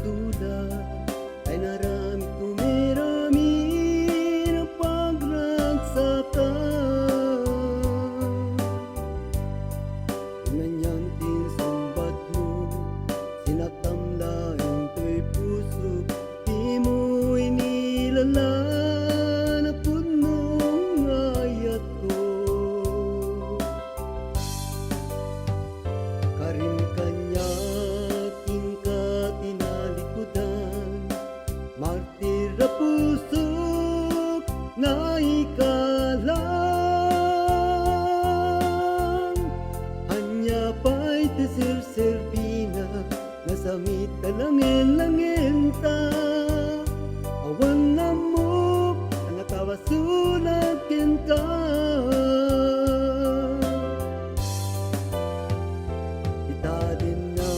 pasulat ay narami tumirami ng pagragsakan. Ganyan din sumbat mo, sinatamlaing to'y puso, di mo inilala na punong ayat ko. Karin kanya tingka tinalikudan, martir na pusok na ikalang. Anya pa'y tisir-sirbina, nasamit na langin-langin ta. Awan na mo, ang natawasulakin ka. Ita din na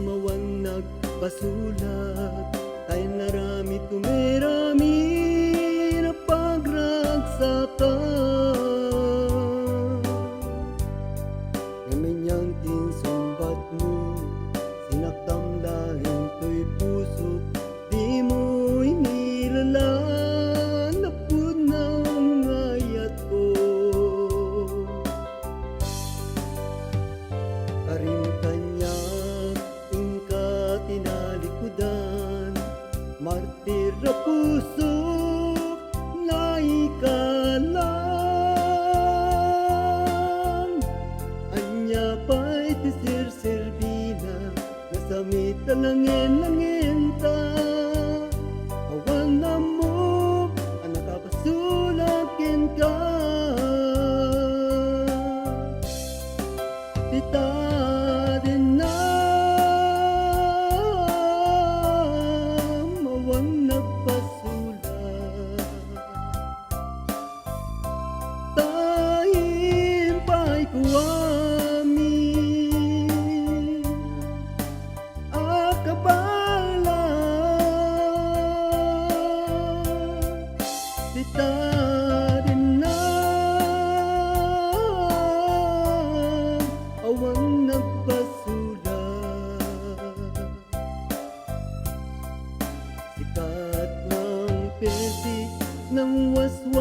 mawan nagpasulat, tayo narami tumirami na pagragsakan. Ngamenyang tinsumbat mo, sinaktamlahin to'y puso, di mo inilala na punang ayat ko. Karin kanya tingka tinalikudan, martir na puso na ikalang. Anya pa'y tisir-sirbina, nasamit na langin-langin ta. Awan na mo, ang nakapasulakin ka. Tita din na mawang nagpasulat, tahim pa'y kuwamin akabala. Tita din na awang nagpasulat, sikat ng pesi ng waswas